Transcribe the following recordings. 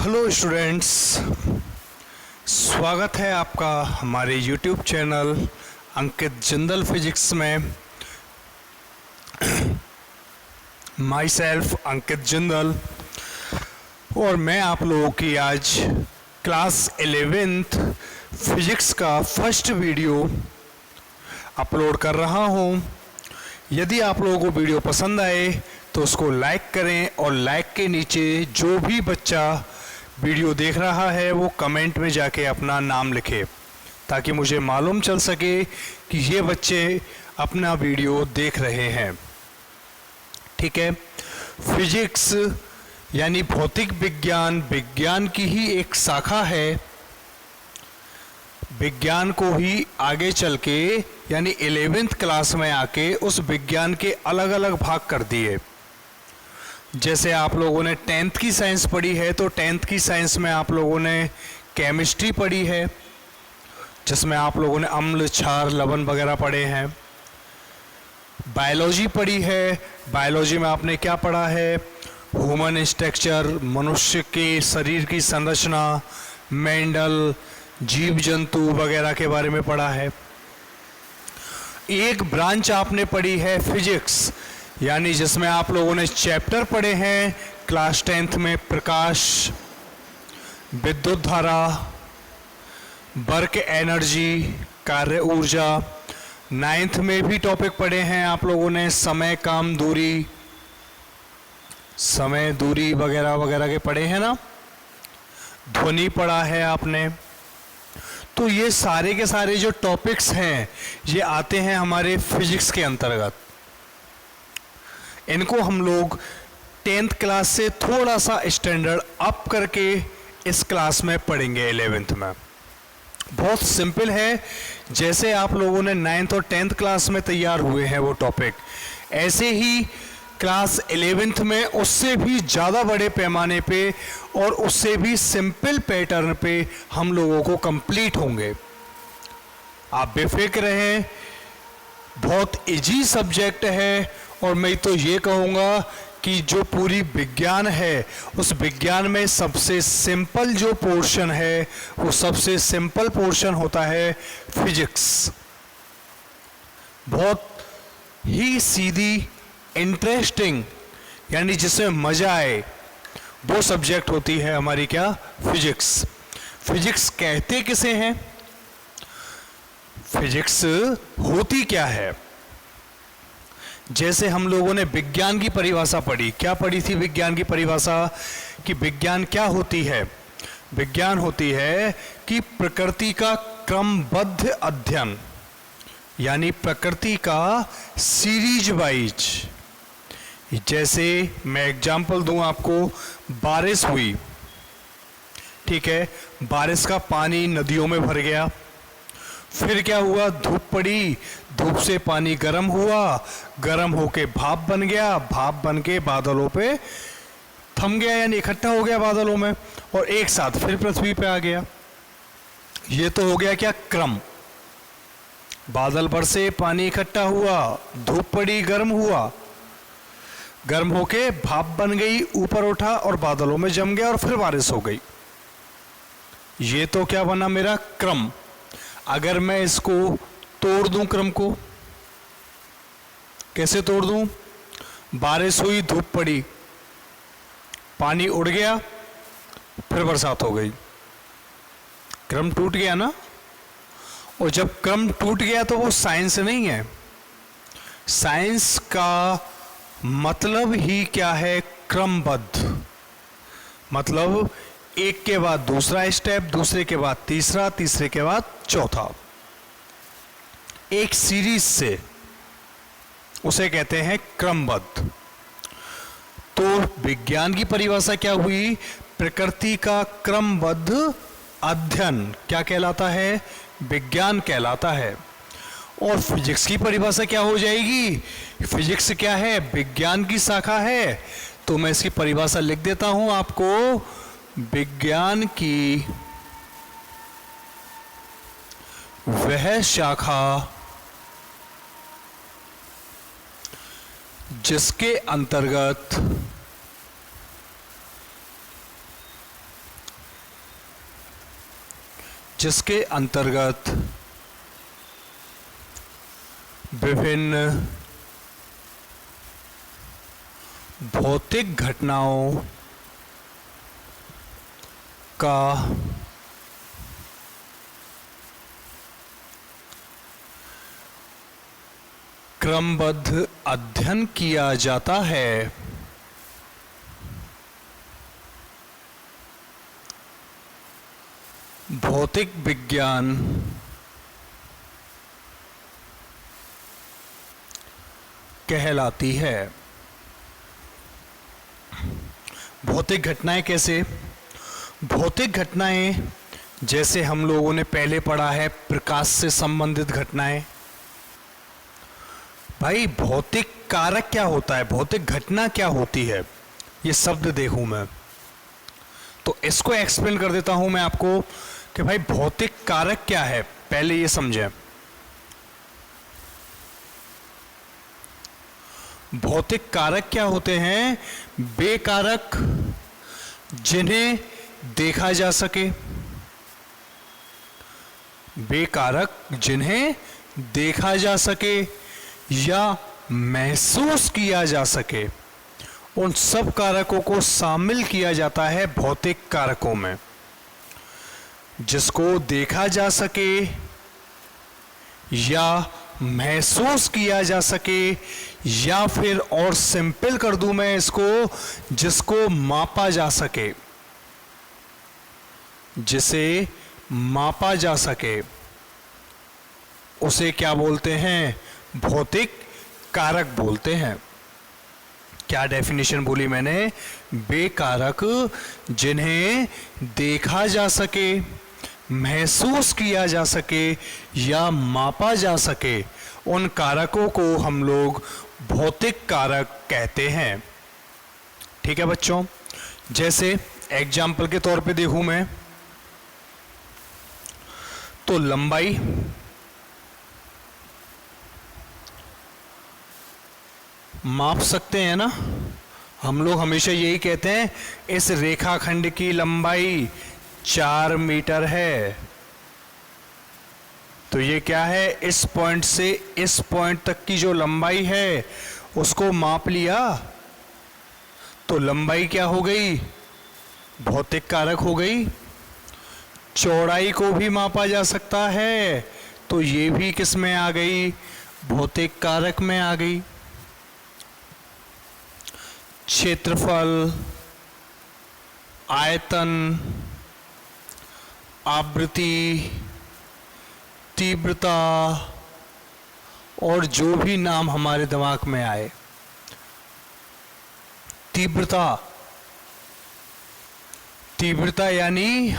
Hello students, स्वागत है आपका हमारे यूट्यूब चैनल अंकित जिंदल फिजिक्स में। माई सेल्फ अंकित जिंदल, और मैं आप लोगों की आज क्लास 11th फिजिक्स का फर्स्ट वीडियो अपलोड कर रहा हूँ। यदि आप लोगों को वीडियो पसंद आए तो उसको लाइक करें, और लाइक के नीचे जो भी बच्चा वीडियो देख रहा है वो कमेंट में जाके अपना नाम लिखे, ताकि मुझे मालूम चल सके कि ये बच्चे अपना वीडियो देख रहे हैं। ठीक है। फिजिक्स यानी भौतिक विज्ञान, विज्ञान की ही एक शाखा है। विज्ञान को ही आगे चल के यानी 11th क्लास में आके उस विज्ञान के अलग अलग भाग कर दिए। जैसे आप लोगों ने 10th की साइंस पढ़ी है, तो 10th की साइंस में आप लोगों ने केमिस्ट्री पढ़ी है, जिसमें आप लोगों ने अम्ल, क्षार, लवण वगैरह पढ़े हैं। बायोलॉजी पढ़ी है, बायोलॉजी में आपने क्या पढ़ा है? ह्यूमन स्ट्रक्चर, मनुष्य के शरीर की संरचना, मेंडल, जीव जंतु वगैरह के बारे में पढ़ा है। एक ब्रांच आपने पढ़ी है फिजिक्स, यानी जिसमें आप लोगों ने चैप्टर पढ़े हैं क्लास 10th में, प्रकाश, विद्युत धारा, वर्क एनर्जी, कार्य ऊर्जा। 9th में भी टॉपिक पढ़े हैं आप लोगों ने, समय, काम, दूरी, समय, दूरी वगैरह वगैरह के पढ़े हैं ना। ध्वनि पढ़ा है आपने। तो ये सारे के सारे जो टॉपिक्स हैं ये आते हैं हमारे फिजिक्स के अंतर्गत। इनको हम लोग 10th क्लास से थोड़ा सा स्टैंडर्ड अप करके इस क्लास में पढ़ेंगे 11th में। बहुत सिंपल है, जैसे आप लोगों ने 9th और 10th क्लास में तैयार हुए हैं वो टॉपिक, ऐसे ही क्लास 11th में उससे भी ज़्यादा बड़े पैमाने पे और उससे भी सिंपल पैटर्न पे हम लोगों को कंप्लीट होंगे। आप बेफिक्र रहें, बहुत इजी सब्जेक्ट है। और मैं तो ये कहूँगा कि जो पूरी विज्ञान है उस विज्ञान में सबसे सिंपल जो पोर्शन है वो सबसे सिंपल पोर्शन होता है फिजिक्स। बहुत ही सीधी, इंटरेस्टिंग, यानी जिसमें मजा आए वो सब्जेक्ट होती है हमारी क्या? फिजिक्स। फिजिक्स कहते किसे हैं? फिजिक्स होती क्या है? जैसे हम लोगों ने विज्ञान की परिभाषा पढ़ी, क्या पढ़ी थी विज्ञान की परिभाषा? कि विज्ञान क्या होती है? विज्ञान होती है कि प्रकृति का क्रमबद्ध अध्ययन, यानी प्रकृति का सीरीज वाइज। जैसे मैं एग्जाम्पल दूं आपको, बारिश हुई, ठीक है, बारिश का पानी नदियों में भर गया, फिर क्या हुआ? धूप पड़ी, धूप से पानी गर्म हुआ, गर्म होके भाप बन गया, भाप बन के बादलों पे थम गया, यानी इकट्ठा हो गया बादलों में, और एक साथ फिर पृथ्वी पे आ गया। ये तो हो गया क्या? क्रम। बादल बरसे, पानी इकट्ठा हुआ, धूप पड़ी, गर्म हुआ, गर्म होके भाप बन गई, ऊपर उठा और बादलों में जम गया, और फिर बारिश हो गई। ये तो क्या बना? मेरा क्रम। अगर मैं इसको तोड़ दूं, क्रम को कैसे तोड़ दूं? बारिश हुई, धूप पड़ी, पानी उड़ गया, फिर बरसात हो गई, क्रम टूट गया ना। और जब क्रम टूट गया तो वो साइंस नहीं है। साइंस का मतलब ही क्या है? क्रमबद्ध। मतलब एक के बाद दूसरा स्टेप, दूसरे के बाद तीसरा, तीसरे के बाद चौथा, एक सीरीज से, उसे कहते हैं क्रमबद्ध। तो विज्ञान की परिभाषा क्या हुई? प्रकृति का क्रमबद्ध अध्ययन क्या कहलाता है? विज्ञान कहलाता है। और फिजिक्स की परिभाषा क्या हो जाएगी? फिजिक्स क्या है? विज्ञान की शाखा है। तो मैं इसकी परिभाषा लिख देता हूं आपको। विज्ञान की वह शाखा जिसके अंतर्गत जिसके अंतर्गत विभिन्न भौतिक घटनाओं का क्रमबद्ध अध्ययन किया जाता है। भौतिक विज्ञान कहलाती है। भौतिक घटनाएं कैसे? भौतिक घटनाएं जैसे हम लोगों ने पहले पढ़ा है प्रकाश से संबंधित घटनाएं। भाई भौतिक कारक क्या होता है, भौतिक घटना क्या होती है, ये शब्द देखूं मैं तो इसको एक्सप्लेन कर देता हूं मैं आपको कि भाई भौतिक कारक क्या है, पहले ये समझें। भौतिक कारक क्या होते हैं? वे कारक जिन्हें देखा जा सके, वे कारक जिन्हें देखा जा सके या महसूस किया जा सके, उन सब कारकों को शामिल किया जाता है भौतिक कारकों में। जिसको देखा जा सके या महसूस किया जा सके, या फिर और सिंपल कर दूं मैं इसको, जिसको मापा जा सके, जिसे मापा जा सके, उसे क्या बोलते हैं? भौतिक कारक बोलते हैं। क्या डेफिनेशन बोली मैंने? वे कारक जिन्हें देखा जा सके, महसूस किया जा सके या मापा जा सके, उन कारकों को हम लोग भौतिक कारक कहते हैं। ठीक है बच्चों, जैसे एग्जाम्पल के तौर पे देखूं मैं तो लंबाई, माप सकते हैं ना हम लोग, हमेशा यही कहते हैं इस रेखाखंड की लंबाई 4 मीटर है। तो ये क्या है? इस पॉइंट से इस पॉइंट तक की जो लंबाई है उसको माप लिया तो लंबाई क्या हो गई? भौतिक कारक हो गई। चौड़ाई को भी मापा जा सकता है तो ये भी किस में आ गई? भौतिक कारक में आ गई। क्षेत्रफल, आयतन, आवृत्ति, तीव्रता और जो भी नाम हमारे दिमाग में आए। तीव्रता यानी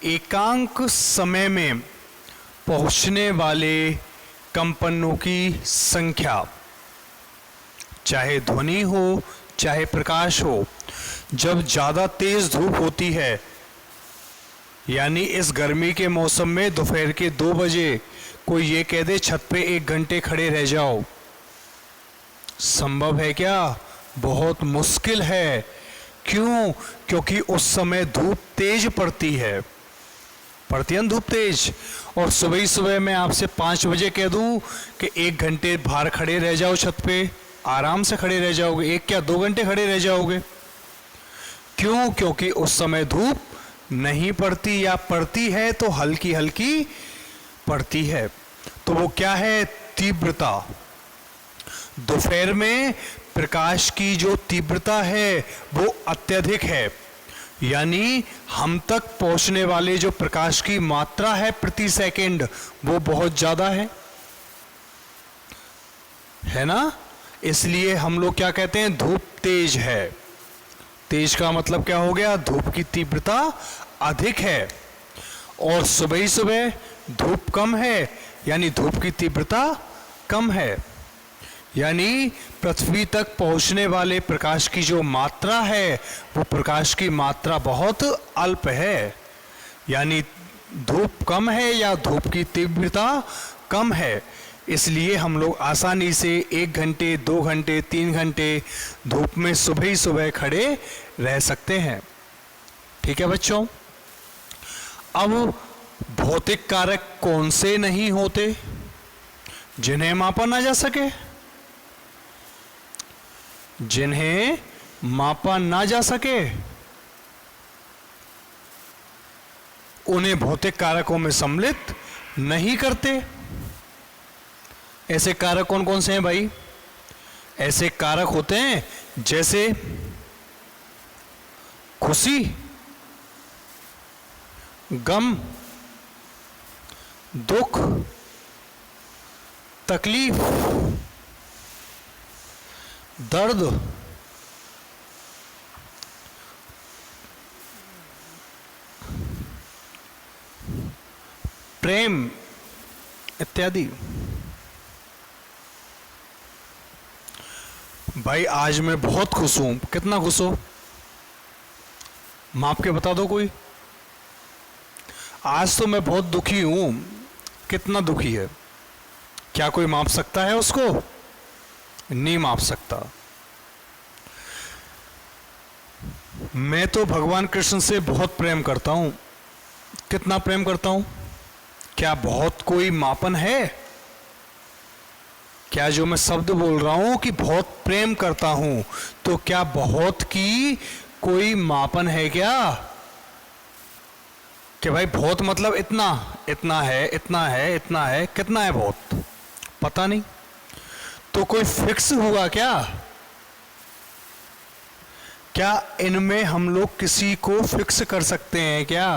एकांक समय में पहुंचने वाले कंपनों की संख्या, चाहे ध्वनि हो चाहे प्रकाश हो। जब ज़्यादा तेज धूप होती है, यानी इस गर्मी के मौसम में दोपहर के 2 बजे कोई ये कह दे छत पे 1 घंटे खड़े रह जाओ, संभव है क्या? बहुत मुश्किल है। क्यों? क्योंकि उस समय धूप तेज पड़ती है, धूप तेज। और सुबह सुबह मैं आपसे 5 बजे कह दूं कि 1 घंटे बाहर खड़े रह जाओ छत पे, आराम से खड़े रह जाओगे, 1 क्या 2 घंटे खड़े रह जाओगे। क्यों? क्योंकि उस समय धूप नहीं पड़ती, या पड़ती है तो हल्की हल्की पड़ती है। तो वो क्या है? तीव्रता। दोपहर में प्रकाश की जो तीव्रता है वो अत्यधिक है, यानी हम तक पहुंचने वाले जो प्रकाश की मात्रा है प्रति सेकंड वो बहुत ज्यादा है ना। इसलिए हम लोग क्या कहते हैं? धूप तेज है। तेज का मतलब क्या हो गया? धूप की तीव्रता अधिक है। और सुबह सुबह धूप कम है, यानी धूप की तीव्रता कम है, यानी पृथ्वी तक पहुंचने वाले प्रकाश की जो मात्रा है वो प्रकाश की मात्रा बहुत अल्प है, यानी धूप कम है या धूप की तीव्रता कम है। इसलिए हम लोग आसानी से 1 घंटे 2 घंटे 3 घंटे धूप में सुबह ही सुबह खड़े रह सकते हैं। ठीक है बच्चों। अब भौतिक कारक कौन से नहीं होते जिन्हें मापा ना जा सके? जिन्हें मापा ना जा सके उन्हें भौतिक कारकों में सम्मिलित नहीं करते। ऐसे कारक कौन कौन से हैं भाई? ऐसे कारक होते हैं जैसे खुशी, गम, दुख, तकलीफ, दर्द, प्रेम इत्यादि। भाई आज मैं बहुत खुश हूं। कितना खुश हो? माप के बता दो कोई। आज तो मैं बहुत दुखी हूं। कितना दुखी है? क्या कोई माप सकता है उसको? नहीं माप सकता। मैं तो भगवान कृष्ण से बहुत प्रेम करता हूं। कितना प्रेम करता हूं? क्या बहुत कोई मापन है? क्या जो मैं शब्द बोल रहा हूं कि बहुत प्रेम करता हूं, तो क्या बहुत की कोई मापन है क्या? कि भाई बहुत मतलब इतना, इतना है, इतना है, इतना है, कितना है बहुत? पता नहीं। तो कोई फिक्स हुआ क्या? क्या इनमें हम लोग किसी को फिक्स कर सकते हैं क्या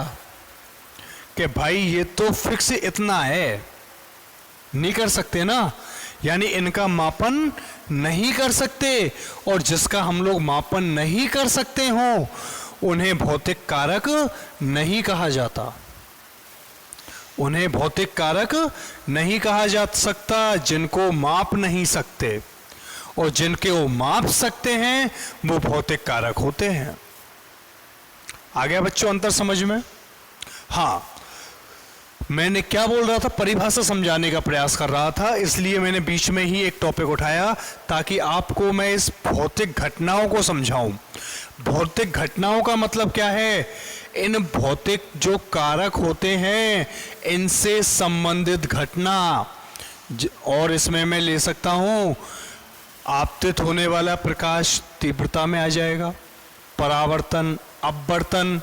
कि भाई ये तो फिक्स इतना है? नहीं कर सकते ना। यानी इनका मापन नहीं कर सकते, और जिसका हम लोग मापन नहीं कर सकते हो उन्हें भौतिक कारक नहीं कहा जाता। उन्हें भौतिक कारक नहीं कहा जा सकता जिनको माप नहीं सकते, और जिनके वो माप सकते हैं वो भौतिक कारक होते हैं। आ गया बच्चों अंतर समझ में? हाँ, मैंने क्या बोल रहा था? परिभाषा समझाने का प्रयास कर रहा था, इसलिए मैंने बीच में ही एक टॉपिक उठाया ताकि आपको मैं इस भौतिक घटनाओं को समझाऊं। भौतिक घटनाओं का मतलब क्या है? इन भौतिक जो कारक होते हैं इनसे संबंधित घटना। और इसमें मैं ले सकता हूं आपतित होने वाला प्रकाश तीव्रता में आ जाएगा, परावर्तन, अपवर्तन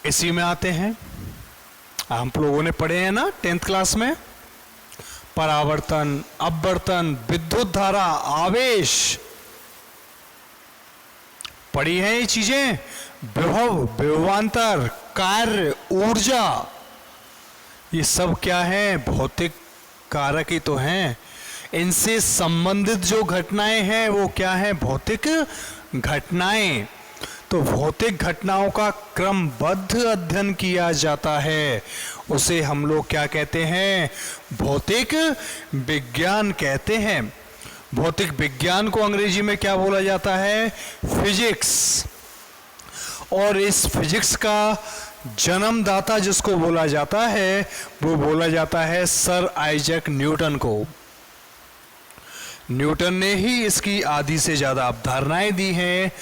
इसी में आते हैं। हम लोगों ने पढ़े हैं ना 10th क्लास में। परावर्तन, अपवर्तन, विद्युत धारा, आवेश पढ़ी हैं ये चीजें। विभव, विभवांतर, कार्य, ऊर्जा, ये सब क्या है? भौतिक कारक ही तो हैं। इनसे संबंधित जो घटनाएं हैं वो क्या है? भौतिक घटनाएं। तो भौतिक घटनाओं का क्रमबद्ध अध्ययन किया जाता है, उसे हम लोग क्या कहते हैं? भौतिक विज्ञान कहते हैं। भौतिक विज्ञान को अंग्रेजी में क्या बोला जाता है? फिजिक्स। और इस फिजिक्स का जन्मदाता जिसको बोला जाता है वो बोला जाता है सर आइजैक न्यूटन को। न्यूटन ने ही इसकी आधी से ज्यादा अवधारणाएं दी हैं,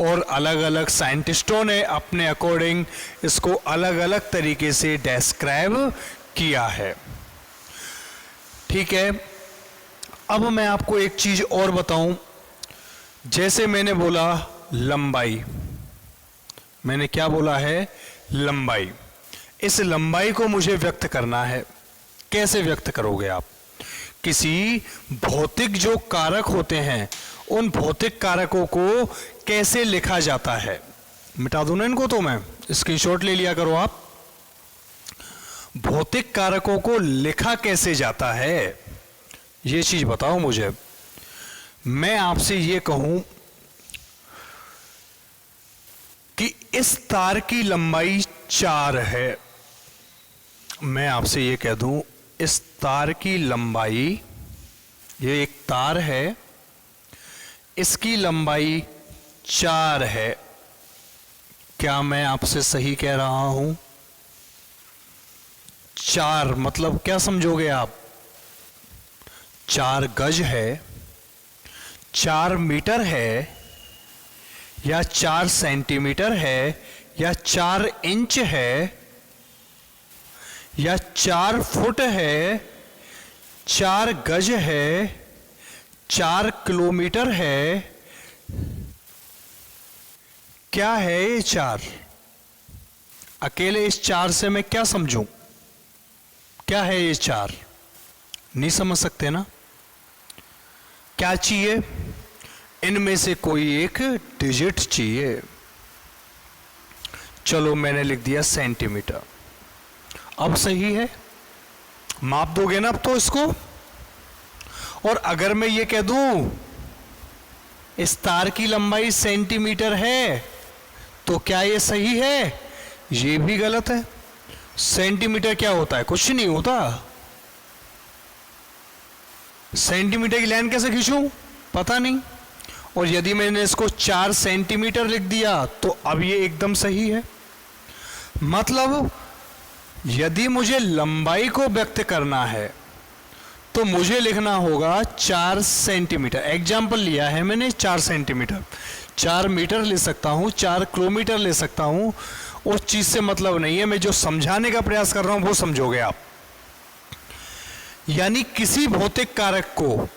और अलग अलग साइंटिस्टों ने अपने अकॉर्डिंग इसको अलग अलग तरीके से डिस्क्राइब किया है। ठीक है, अब मैं आपको एक चीज और बताऊं। जैसे मैंने बोला लंबाई, मैंने क्या बोला है? लंबाई। इस लंबाई को मुझे व्यक्त करना है। कैसे व्यक्त करोगे आप? किसी भौतिक जो कारक होते हैं उन भौतिक कारकों को कैसे लिखा जाता है? मिटा दूं ना इनको, तो मैं स्क्रीनशॉट ले लिया करो आप। भौतिक कारकों को लिखा कैसे जाता है ये चीज बताओ मुझे। मैं आपसे ये कहूं कि इस तार की लंबाई 4 है। मैं आपसे ये कह दूं इस तार की लंबाई, ये एक तार है, इसकी लंबाई 4 है। क्या मैं आपसे सही कह रहा हूं? 4 मतलब क्या समझोगे आप? 4 गज है, 4 मीटर है, या 4 सेंटीमीटर है, या 4 इंच है, या 4 फुट है, 4 गज है, 4 किलोमीटर है, क्या है ये 4? अकेले इस 4 से मैं क्या समझूं? क्या है ये 4? नहीं समझ सकते ना? क्या चाहिए? इनमें से कोई एक डिजिट चाहिए। चलो मैंने लिख दिया सेंटीमीटर। अब सही है? माप दोगे ना अब तो इसको? और अगर मैं ये कह दूं इस तार की लंबाई सेंटीमीटर है, तो क्या ये सही है? ये भी गलत है। सेंटीमीटर क्या होता है? कुछ नहीं होता। सेंटीमीटर की लाइन कैसे खींचूं? पता नहीं। और यदि मैंने इसको 4 सेंटीमीटर लिख दिया तो अब ये एकदम सही है। मतलब यदि मुझे लंबाई को व्यक्त करना है तो मुझे लिखना होगा 4 सेंटीमीटर। एग्जाम्पल लिया है मैंने 4 सेंटीमीटर। 4 मीटर ले सकता हूं, 4 किलोमीटर ले सकता हूं, उस चीज से मतलब नहीं है। मैं जो समझाने का प्रयास कर रहा हूं वो समझोगे आप। यानी किसी भौतिक कारक को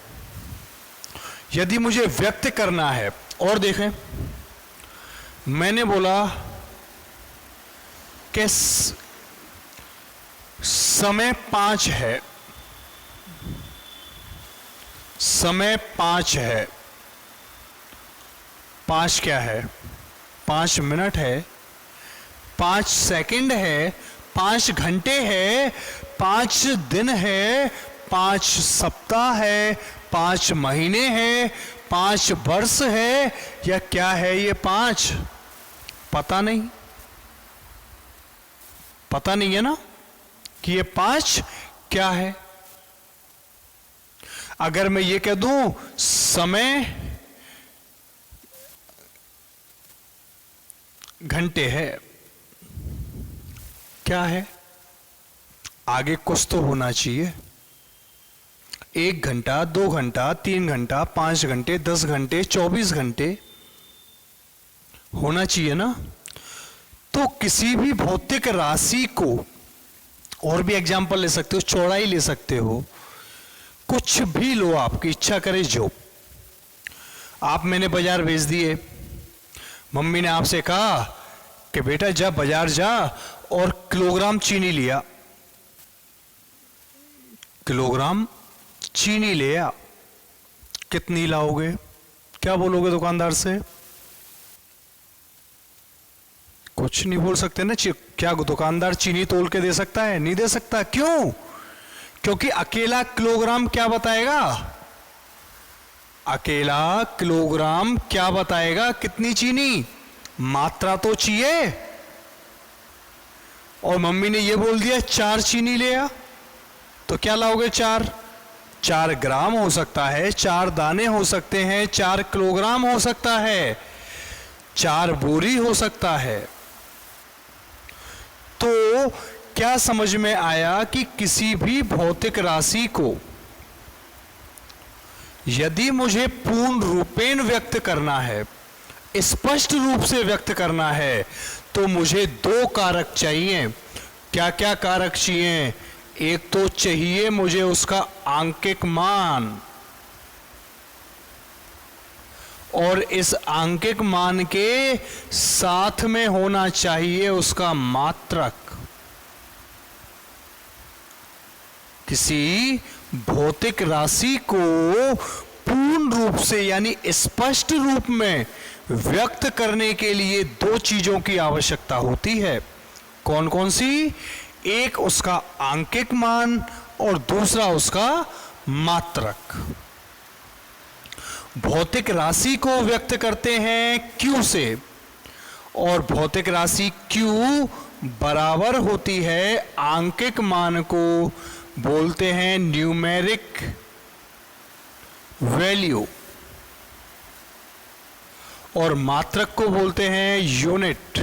यदि मुझे व्यक्त करना है, और देखें मैंने बोला कि समय 5 है, समय 5 है। 5 क्या है? 5 मिनट है, 5 सेकंड है, 5 घंटे है, 5 दिन है, 5 सप्ताह है, 5 महीने हैं, 5 वर्ष है, या क्या है ये 5? पता नहीं। पता नहीं है ना कि ये 5 क्या है। अगर मैं ये कह दूं समय घंटे है, क्या है? आगे कुछ तो होना चाहिए। 1 घंटा, 2 घंटा, 3 घंटा, 5 घंटे, 10 घंटे, 24 घंटे होना चाहिए ना। तो किसी भी भौतिक राशि को, और भी एग्जाम्पल ले सकते हो, चौड़ाई ले सकते हो, कुछ भी लो, आपकी इच्छा करे जो। आप मैंने बाजार भेज दिए, मम्मी ने आपसे कहा कि बेटा जा बाजार जा और किलोग्राम चीनी लिया। किलोग्राम चीनी ले आ। कितनी लाओगे? क्या बोलोगे दुकानदार से? कुछ नहीं बोल सकते ना। क्या दुकानदार चीनी तोल के दे सकता है? नहीं दे सकता। क्यों? क्योंकि अकेला किलोग्राम क्या बताएगा? अकेला किलोग्राम क्या बताएगा? कितनी चीनी? मात्रा तो चाहिए। और मम्मी ने यह बोल दिया 4 चीनी ले आ, तो क्या लाओगे? 4 ग्राम हो सकता है, 4 दाने हो सकते हैं, 4 किलोग्राम हो सकता है, 4 बोरी हो सकता है। तो क्या समझ में आया कि किसी भी भौतिक राशि को यदि मुझे पूर्ण रूपेण व्यक्त करना है, स्पष्ट रूप से व्यक्त करना है, तो मुझे 2 कारक चाहिए। क्या क्या कारक चाहिए? एक तो चाहिए मुझे उसका आंकिक मान, और इस आंकिक मान के साथ में होना चाहिए उसका मात्रक। किसी भौतिक राशि को पूर्ण रूप से यानी स्पष्ट रूप में व्यक्त करने के लिए 2 चीजों की आवश्यकता होती है। कौन कौन सी? एक उसका आंकिक मान और दूसरा उसका मात्रक। भौतिक राशि को व्यक्त करते हैं Q से, और भौतिक राशि Q बराबर होती है आंकिक मान को बोलते हैं न्यूमेरिक वैल्यू, और मात्रक को बोलते हैं यूनिट।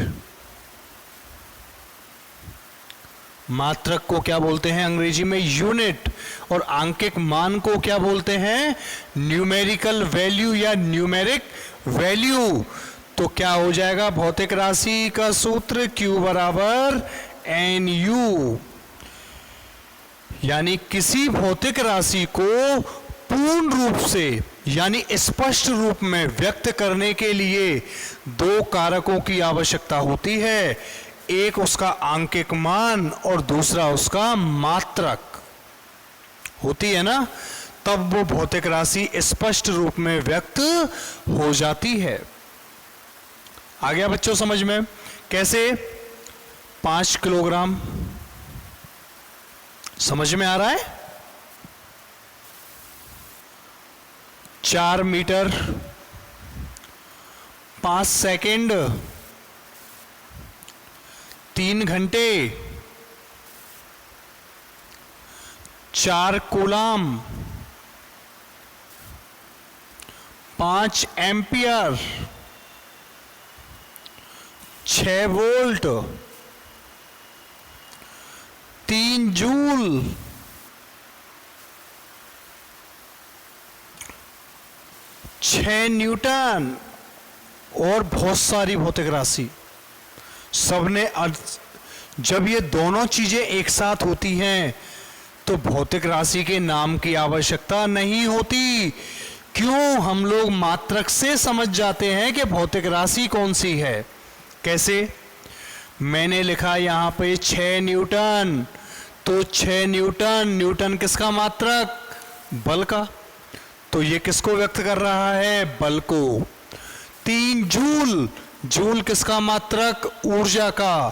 मात्रक को क्या बोलते हैं अंग्रेजी में? यूनिट। और आंकिक मान को क्या बोलते हैं? न्यूमेरिकल वैल्यू या न्यूमेरिक वैल्यू। तो क्या हो जाएगा भौतिक राशि का सूत्र? Q बराबर NU। यानी किसी भौतिक राशि को पूर्ण रूप से यानी स्पष्ट रूप में व्यक्त करने के लिए दो कारकों की आवश्यकता होती है, एक उसका आंकिक मान और दूसरा उसका मात्रक होती है ना, तब वो भौतिक राशि स्पष्ट रूप में व्यक्त हो जाती है। आ गया बच्चों समझ में? कैसे? 5 किलोग्राम समझ में आ रहा है? 4 मीटर, 5 सेकंड, 3 घंटे, 4 coulomb, 5 ampere, 6 volt, 3 joule, 6 Newton और बहुत सारी भौतिक राशि। सबने जब ये दोनों चीजें एक साथ होती हैं तो भौतिक राशि के नाम की आवश्यकता नहीं होती। क्यों? हम लोग मात्रक से समझ जाते हैं कि भौतिक राशि कौन सी है। कैसे? मैंने लिखा यहां पे 6 न्यूटन, तो 6 न्यूटन, न्यूटन किसका मात्रक? बल का। तो ये किसको व्यक्त कर रहा है? बल को। 3 जूल, जूल किसका मात्रक? ऊर्जा का।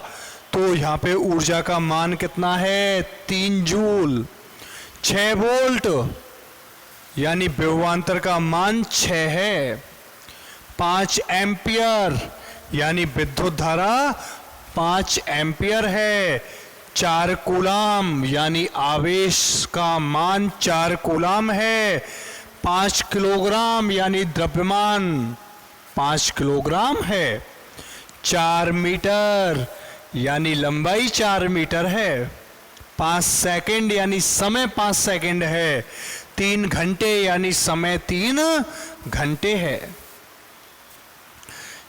तो यहां पे ऊर्जा का मान कितना है? 3 जूल। 6 वोल्ट यानी विभवांतर का मान 6 है। 5 एम्पियर यानी विद्युत धारा 5 एम्पियर है। 4 कूलाम यानी आवेश का मान 4 कूलाम है। 5 किलोग्राम यानी द्रव्यमान 5 किलोग्राम है। 4 मीटर यानी लंबाई 4 मीटर है। 5 सेकंड यानी समय 5 सेकंड है। 3 घंटे यानी समय 3 घंटे है।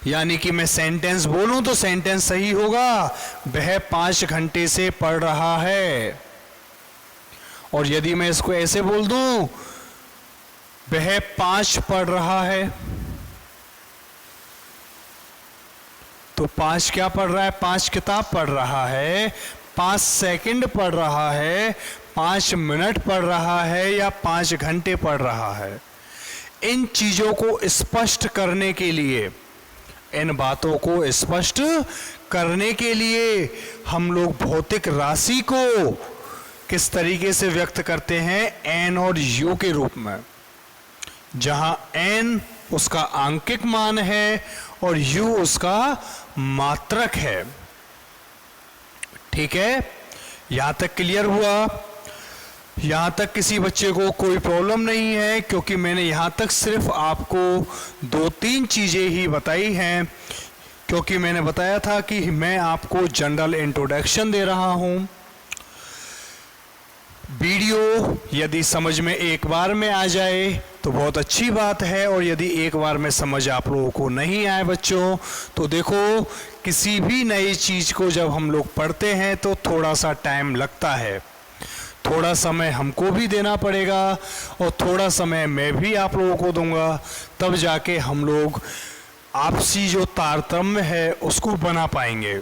यानी कि मैं सेंटेंस बोलूं तो सेंटेंस सही होगा, वह 5 घंटे से पढ़ रहा है। और यदि मैं इसको ऐसे बोल दूं, वह 5 पढ़ रहा है, तो 5 क्या पढ़ रहा है? 5 किताब पढ़ रहा है, 5 सेकंड पढ़ रहा है, 5 मिनट पढ़ रहा है या 5 घंटे पढ़ रहा है। इन चीजों को स्पष्ट करने के लिए, इन बातों को स्पष्ट करने के लिए हम लोग भौतिक राशि को किस तरीके से व्यक्त करते हैं? एन और यू के रूप में, जहां एन उसका आंकिक मान है और यू उसका मात्रक है। ठीक है? यहां तक क्लियर हुआ? यहां तक किसी बच्चे को कोई प्रॉब्लम नहीं है? क्योंकि मैंने यहां तक सिर्फ आपको 2-3 चीजें ही बताई हैं, क्योंकि मैंने बताया था कि मैं आपको जनरल इंट्रोडक्शन दे रहा हूं। वीडियो यदि समझ में एक बार में आ जाए तो बहुत अच्छी बात है, और यदि एक बार में समझ आप लोगों को नहीं आए बच्चों, तो देखो किसी भी नई चीज़ को जब हम लोग पढ़ते हैं तो थोड़ा सा टाइम लगता है, थोड़ा समय हमको भी देना पड़ेगा और थोड़ा समय मैं भी आप लोगों को दूंगा, तब जाके हम लोग आपसी जो तारतम्य है उसको बना पाएंगे।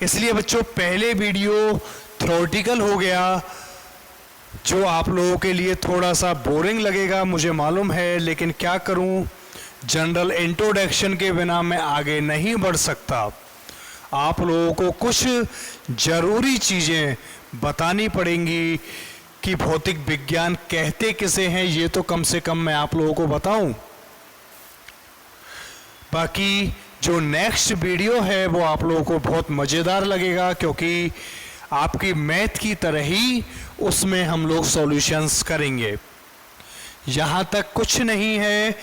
इसलिए बच्चों पहले वीडियो थ्योरेटिकल हो गया, जो आप लोगों के लिए थोड़ा सा बोरिंग लगेगा मुझे मालूम है, लेकिन क्या करूं, जनरल इंट्रोडक्शन के बिना मैं आगे नहीं बढ़ सकता। आप लोगों को कुछ ज़रूरी चीज़ें बतानी पड़ेंगी कि भौतिक विज्ञान कहते किसे हैं, ये तो कम से कम मैं आप लोगों को बताऊं। बाकी जो नेक्स्ट वीडियो है वो आप लोगों को बहुत मज़ेदार लगेगा, क्योंकि आपकी मैथ की तरह ही उसमें हम लोग सॉल्यूशंस करेंगे। यहाँ तक कुछ नहीं है,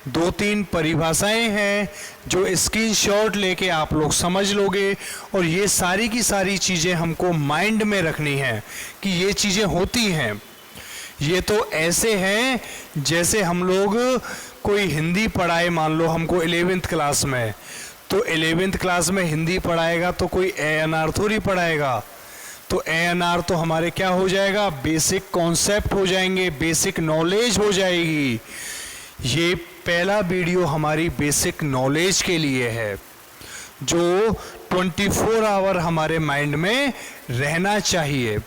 2-3 परिभाषाएं हैं जो स्क्रीनशॉट लेके आप लोग समझ लोगे, और ये सारी की सारी चीज़ें हमको माइंड में रखनी है कि ये चीज़ें होती हैं। ये तो ऐसे हैं जैसे हम लोग कोई हिंदी पढ़ाए, मान लो हमको 11th क्लास में, तो 11th क्लास में हिंदी पढ़ाएगा तो कोई ए एन आर थोड़ी पढ़ाएगा, तो ANR तो हमारे क्या हो जाएगा, बेसिक कॉन्सेप्ट हो जाएंगे, बेसिक नॉलेज हो जाएगी। ये पहला वीडियो हमारी बेसिक नॉलेज के लिए है, जो 24 आवर हमारे माइंड में रहना चाहिए।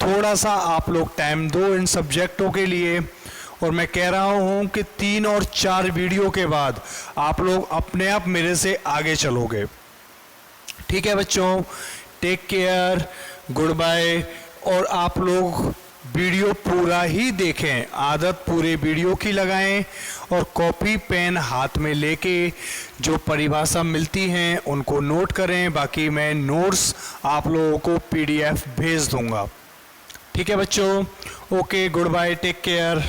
थोड़ा सा आप लोग टाइम दो इन सब्जेक्टों के लिए, और मैं कह रहा हूँ कि 3 और 4 वीडियो के बाद आप लोग अपने आप मेरे से आगे चलोगे। ठीक है बच्चों, टेक केयर, गुड बाय। और आप लोग वीडियो पूरा ही देखें, आदत पूरे वीडियो की लगाएं, और कॉपी पेन हाथ में लेके जो परिभाषा मिलती हैं उनको नोट करें। बाकी मैं नोट्स आप लोगों को PDF भेज दूंगा। ठीक है बच्चों, okay, good bye, take care.